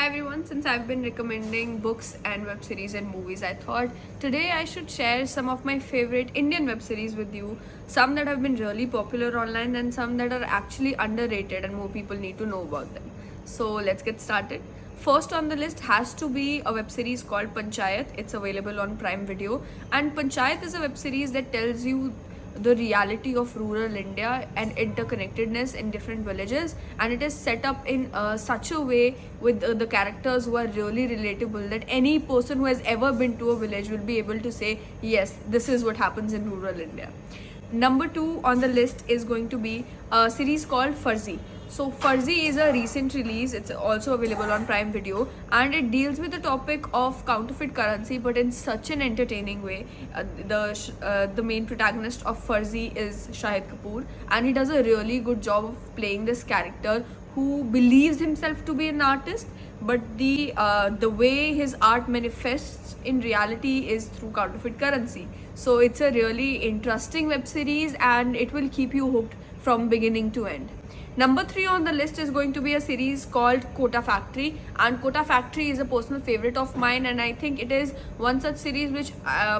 Hi everyone, since I've been recommending books and web series and movies, I thought today I should share some of my favorite Indian web series with you. Some that have been really popular online and some that are actually underrated and more people need to know about them. So let's get started. First on the list has to be a web series called Panchayat. It's available on Prime Video, and Panchayat is a web series that tells you the reality of rural India and interconnectedness in different villages, and it is set up in such a way with the characters who are really relatable that any person who has ever been to a village will be able to say, yes, this is what happens in rural India. Number 2 on the list is going to be a series called Farzi. So Farzi is a recent release. It's also available on Prime Video, and it deals with the topic of counterfeit currency, but in such an entertaining way. The main protagonist of Farzi is Shahid Kapoor, and he does a really good job of playing this character who believes himself to be an artist, but the way his art manifests in reality is through counterfeit currency. So it's a really interesting web series, and it will keep you hooked from beginning to end. Number 3 on the list is going to be a series called Kota Factory, and Kota Factory is a personal favorite of mine, and I think it is one such series which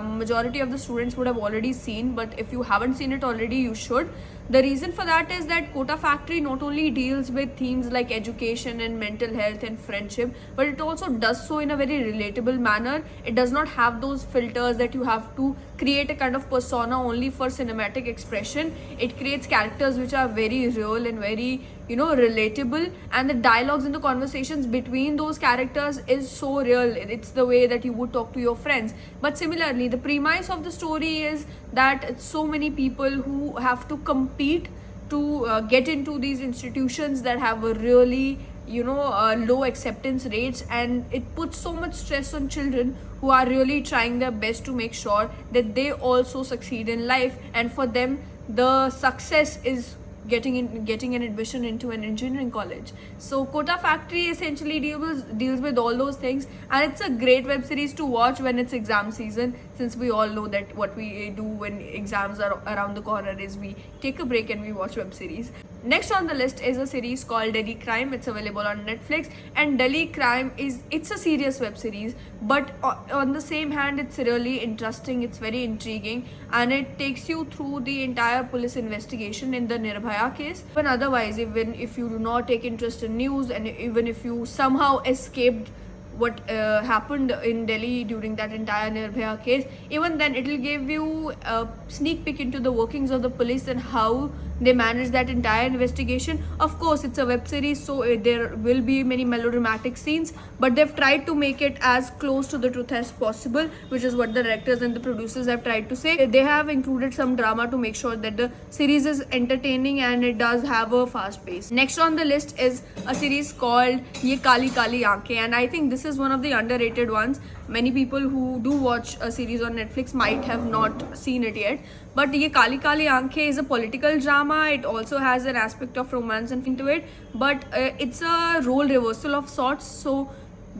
majority of the students would have already seen, but if you haven't seen it already, you should. The reason for that is that Kota Factory not only deals with themes like education and mental health and friendship, but it also does so in a very relatable manner. It does not have those filters that you have to create a kind of persona only for cinematic expression. It creates characters which are very real and very relatable, and the dialogues and the conversations between those characters is so real. It's the way that you would talk to your friends. But similarly, the premise of the story is that so many people who have to compete to get into these institutions that have a really low acceptance rates, and it puts so much stress on children who are really trying their best to make sure that they also succeed in life, and for them the success is getting an admission into an engineering college. So Kota Factory essentially deals with all those things, and it's a great web series to watch when it's exam season, since we all know that what we do when exams are around the corner is we take a break and we watch web series. Next on the list is a series called Delhi Crime. It's available on Netflix, and Delhi Crime it's a serious web series, but on the same hand it's really interesting. It's very intriguing, and it takes you through the entire police investigation in the Nirbhaya case. But otherwise, even if you do not take interest in news, and even if you somehow escaped what happened in Delhi during that entire Nirbhaya case, even then it will give you a sneak peek into the workings of the police and how they manage that entire investigation. Of course, it's a web series, so there will be many melodramatic scenes, but they've tried to make it as close to the truth as possible, which is what the directors and the producers have tried to say. They have included some drama to make sure that the series is entertaining and it does have a fast pace. Next on the list is a series called Ye Kali Kali Aankhein, and I think this is one of the underrated ones. Many people who do watch a series on Netflix might have not seen it yet, but Ye Kali Kali Aankhein is a political drama. It also has an aspect of romance into it, but it's a role reversal of sorts. So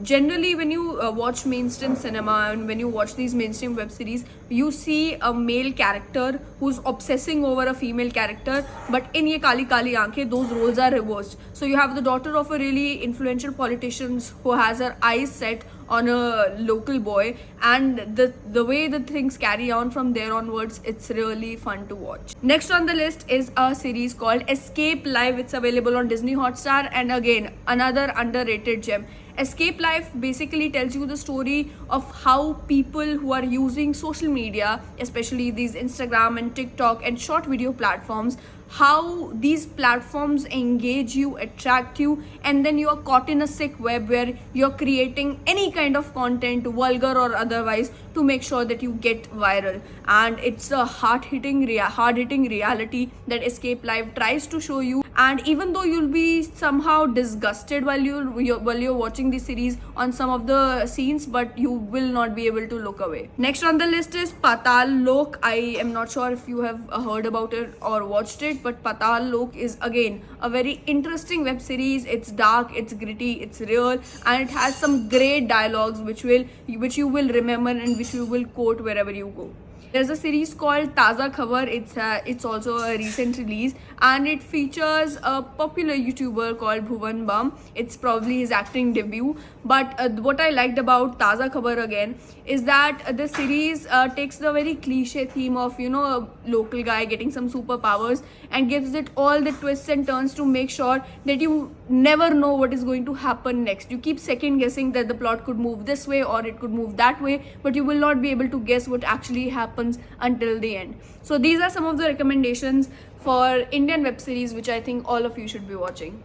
generally when you watch mainstream cinema and when you watch these mainstream web series, you see a male character who's obsessing over a female character, but in Ye Kali Kali Aankhein those roles are reversed. So you have the daughter of a really influential politician who has her eyes set on a local boy, and the way the things carry on from there onwards, it's really fun to watch. Next on the list is a series called ESCAYPE Live. It's available on Disney Hotstar, and again another underrated gem. ESCAYPE Live basically tells you the story of how people who are using social media, especially these Instagram and TikTok and short video platforms, how these platforms engage you, attract you, and then you are caught in a sick web where you're creating any kind of content, vulgar or otherwise, to make sure that you get viral. And it's a hard-hitting reality that ESCAYPE Live tries to show you. And even though you'll be somehow disgusted while you're watching the series on some of the scenes, but you will not be able to look away. Next on the list is Patal Lok. I am not sure if you have heard about it or watched it, but Patal Lok is again a very interesting web series. It's dark, it's gritty, it's real, and it has some great dialogues which you will remember and which you will quote wherever you go. There's a series called TAAZA KHABAR. It's also a recent release, and it features a popular YouTuber called Bhuvan Bam. It's probably his acting debut. But what I liked about TAAZA KHABAR again is that the series takes the very cliche theme of, you know, a local guy getting some superpowers and gives it all the twists and turns to make sure that you never know what is going to happen next. You keep second guessing that the plot could move this way or it could move that way, but you will not be able to guess what actually happens until the end. So these are some of the recommendations for Indian web series which I think all of you should be watching.